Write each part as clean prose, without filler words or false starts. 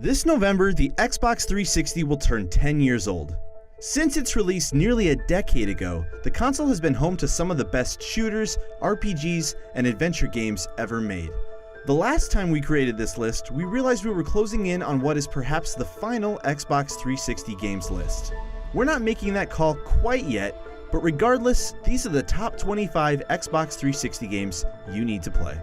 This November, the Xbox 360 will turn 10 years old. Since its release nearly a decade ago, the console has been home to some of the best shooters, RPGs, and adventure games ever made. The last time we created this list, we realized we were closing in on what is perhaps the final Xbox 360 games list. We're not making that call quite yet, but regardless, these are the top 25 Xbox 360 games you need to play.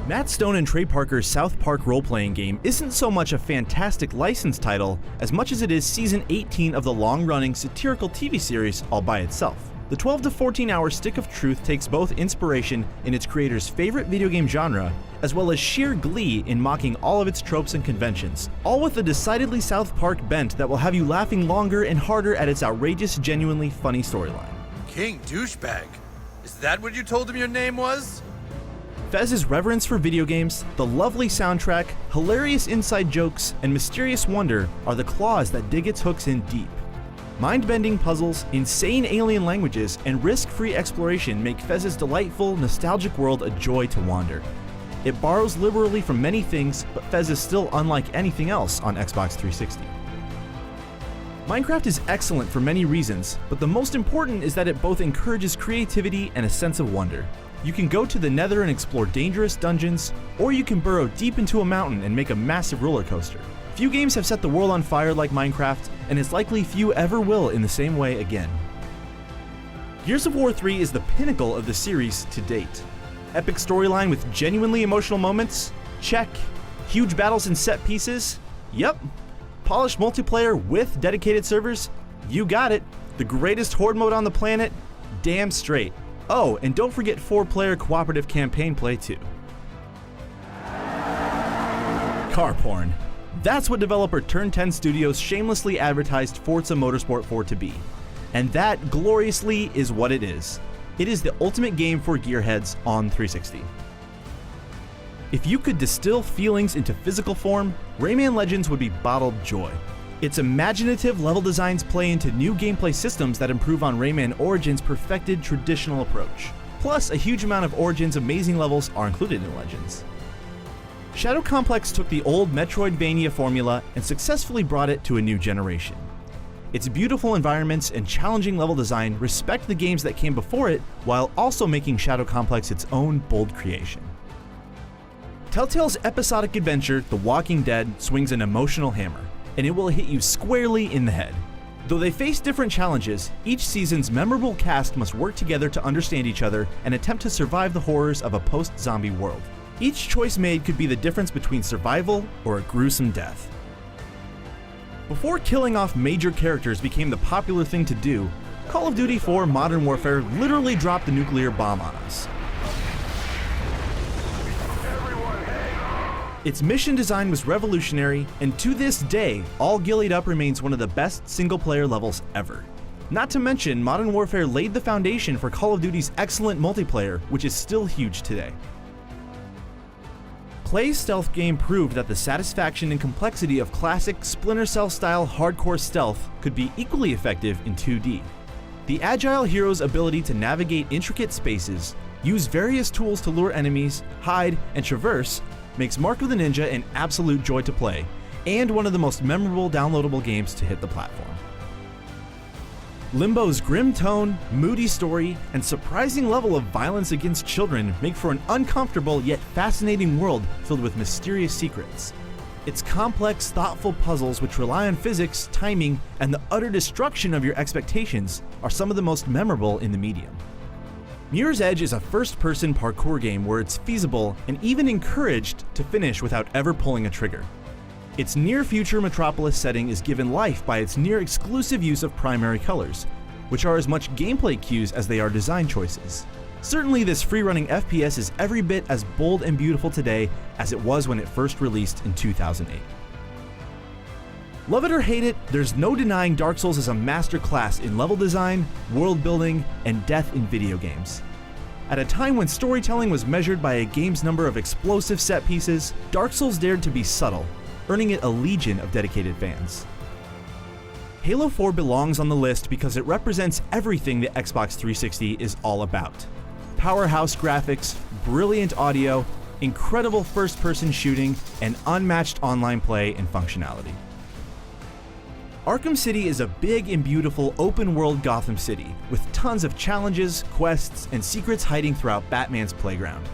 Matt Stone and Trey Parker's South Park role-playing game isn't so much a fantastic license title as much as it is season 18 of the long-running satirical TV series all by itself. The 12 to 14 hour Stick of Truth takes both inspiration in its creator's favorite video game genre, as well as sheer glee in mocking all of its tropes and conventions, all with a decidedly South Park bent that will have you laughing longer and harder at its outrageous, genuinely funny storyline. King Douchebag? Is that what you told him your name was? Fez's reverence for video games, the lovely soundtrack, hilarious inside jokes, and mysterious wonder are the claws that dig its hooks in deep. Mind-bending puzzles, insane alien languages, and risk-free exploration make Fez's delightful, nostalgic world a joy to wander. It borrows liberally from many things, but Fez is still unlike anything else on Xbox 360. Minecraft is excellent for many reasons, but the most important is that it both encourages creativity and a sense of wonder. You can go to the Nether and explore dangerous dungeons, or you can burrow deep into a mountain and make a massive roller coaster. Few games have set the world on fire like Minecraft, and it's likely few ever will in the same way again. Gears of War 3 is the pinnacle of the series to date. Epic storyline with genuinely emotional moments? Check. Huge battles and set pieces? Yep. Polished multiplayer with dedicated servers? You got it. The greatest horde mode on the planet? Damn straight. Oh, and don't forget 4-player cooperative campaign play too. Car porn. That's what developer Turn 10 Studios shamelessly advertised Forza Motorsport for to be. And that, gloriously, is what it is. It is the ultimate game for gearheads on 360. If you could distill feelings into physical form, Rayman Legends would be bottled joy. Its imaginative level designs play into new gameplay systems that improve on Rayman Origins' perfected traditional approach. Plus, a huge amount of Origins' amazing levels are included in Legends. Shadow Complex took the old Metroidvania formula and successfully brought it to a new generation. Its beautiful environments and challenging level design respect the games that came before it, while also making Shadow Complex its own bold creation. Telltale's episodic adventure, The Walking Dead, swings an emotional hammer, and it will hit you squarely in the head. Though they face different challenges, each season's memorable cast must work together to understand each other and attempt to survive the horrors of a post-zombie world. Each choice made could be the difference between survival or a gruesome death. Before killing off major characters became the popular thing to do, Call of Duty 4 Modern Warfare literally dropped the nuclear bomb on us. Its mission design was revolutionary, and to this day, All Gillied Up remains one of the best single-player levels ever. Not to mention, Modern Warfare laid the foundation for Call of Duty's excellent multiplayer, which is still huge today. Clay's stealth game proved that the satisfaction and complexity of classic Splinter Cell-style hardcore stealth could be equally effective in 2D. The agile hero's ability to navigate intricate spaces, use various tools to lure enemies, hide, and traverse makes Mark of the Ninja an absolute joy to play, and one of the most memorable downloadable games to hit the platform. Limbo's grim tone, moody story, and surprising level of violence against children make for an uncomfortable yet fascinating world filled with mysterious secrets. Its complex, thoughtful puzzles which rely on physics, timing, and the utter destruction of your expectations are some of the most memorable in the medium. Mirror's Edge is a first-person parkour game where it's feasible and even encouraged to finish without ever pulling a trigger. Its near-future Metropolis setting is given life by its near-exclusive use of primary colors, which are as much gameplay cues as they are design choices. Certainly this free-running FPS is every bit as bold and beautiful today as it was when it first released in 2008. Love it or hate it, there's no denying Dark Souls is a masterclass in level design, world building, and death in video games. At a time when storytelling was measured by a game's number of explosive set pieces, Dark Souls dared to be subtle, earning it a legion of dedicated fans. Halo 4 belongs on the list because it represents everything the Xbox 360 is all about. Powerhouse graphics, brilliant audio, incredible first-person shooting, and unmatched online play and functionality. Arkham City is a big and beautiful open-world Gotham City, with tons of challenges, quests, and secrets hiding throughout Batman's playground.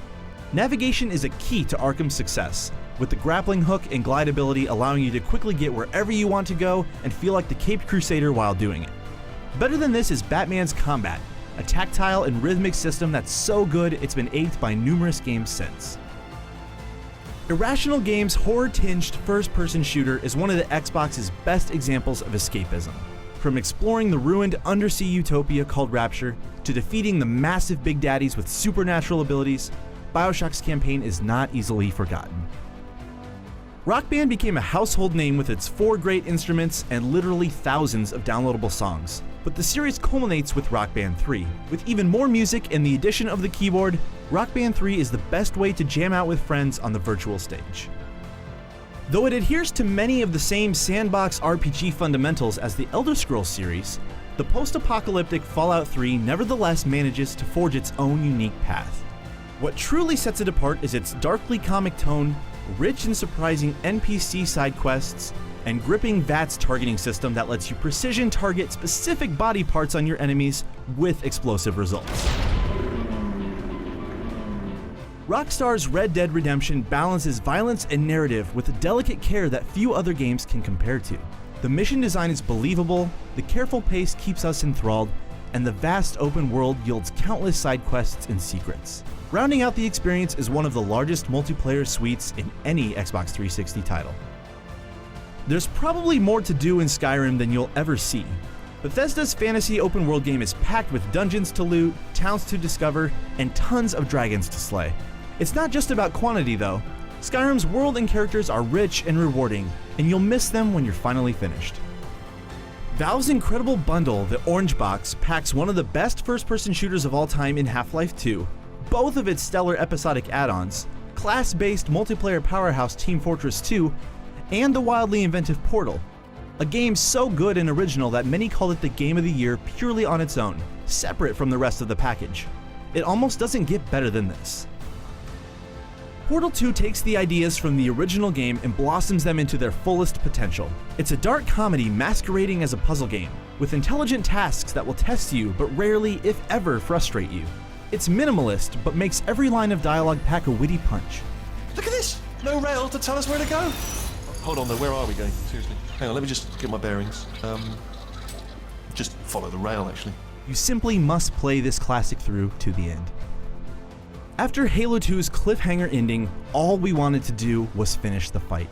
Navigation is a key to Arkham's success, with the grappling hook and glide ability allowing you to quickly get wherever you want to go and feel like the Caped Crusader while doing it. Better than this is Batman's combat, a tactile and rhythmic system that's so good it's been aped by numerous games since. Irrational Games' horror-tinged first-person shooter is one of the Xbox's best examples of escapism. From exploring the ruined undersea utopia called Rapture, to defeating the massive Big Daddies with supernatural abilities, BioShock's campaign is not easily forgotten. Rock Band became a household name with its 4 great instruments and literally thousands of downloadable songs. But the series culminates with Rock Band 3. With even more music and the addition of the keyboard, Rock Band 3 is the best way to jam out with friends on the virtual stage. Though it adheres to many of the same sandbox RPG fundamentals as the Elder Scrolls series, the post-apocalyptic Fallout 3 nevertheless manages to forge its own unique path. What truly sets it apart is its darkly comic tone, rich and surprising NPC side quests, and gripping VATS targeting system that lets you precision target specific body parts on your enemies with explosive results. Rockstar's Red Dead Redemption balances violence and narrative with a delicate care that few other games can compare to. The mission design is believable, the careful pace keeps us enthralled, and the vast open world yields countless side quests and secrets. Rounding out the experience is one of the largest multiplayer suites in any Xbox 360 title. There's probably more to do in Skyrim than you'll ever see. Bethesda's fantasy open world game is packed with dungeons to loot, towns to discover, and tons of dragons to slay. It's not just about quantity though. Skyrim's world and characters are rich and rewarding, and you'll miss them when you're finally finished. Valve's incredible bundle, the Orange Box, packs one of the best first-person shooters of all time in Half-Life 2, both of its stellar episodic add-ons, class-based multiplayer powerhouse Team Fortress 2, and the wildly inventive Portal, a game so good and original that many call it the game of the year purely on its own, separate from the rest of the package. It almost doesn't get better than this. Portal 2 takes the ideas from the original game and blossoms them into their fullest potential. It's a dark comedy masquerading as a puzzle game, with intelligent tasks that will test you but rarely, if ever, frustrate you. It's minimalist, but makes every line of dialogue pack a witty punch. Look at this! No rail to tell us where to go! Hold on though, where are we going? Seriously. Hang on, let me just get my bearings. Just follow the rail, actually. You simply must play this classic through to the end. After Halo 2's cliffhanger ending, all we wanted to do was finish the fight.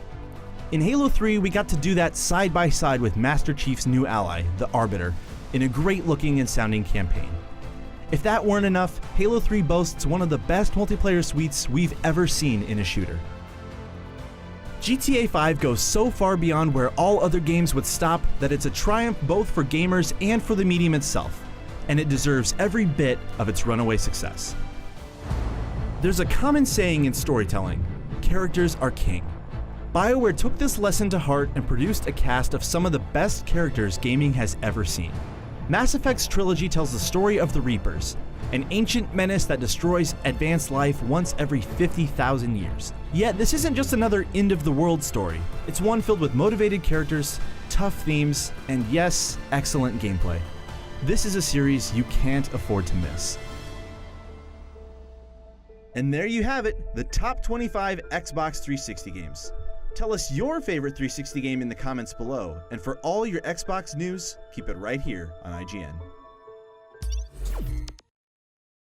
In Halo 3, we got to do that side by side with Master Chief's new ally, the Arbiter, in a great looking and sounding campaign. If that weren't enough, Halo 3 boasts one of the best multiplayer suites we've ever seen in a shooter. GTA 5 goes so far beyond where all other games would stop that it's a triumph both for gamers and for the medium itself, and it deserves every bit of its runaway success. There's a common saying in storytelling: characters are king. BioWare took this lesson to heart and produced a cast of some of the best characters gaming has ever seen. Mass Effect's Trilogy tells the story of the Reapers, an ancient menace that destroys advanced life once every 50,000 years. Yet this isn't just another end-of-the-world story. It's one filled with motivated characters, tough themes, and yes, excellent gameplay. This is a series you can't afford to miss. And there you have it, the top 25 Xbox 360 games. Tell us your favorite 360 game in the comments below, and for all your Xbox news, keep it right here on IGN.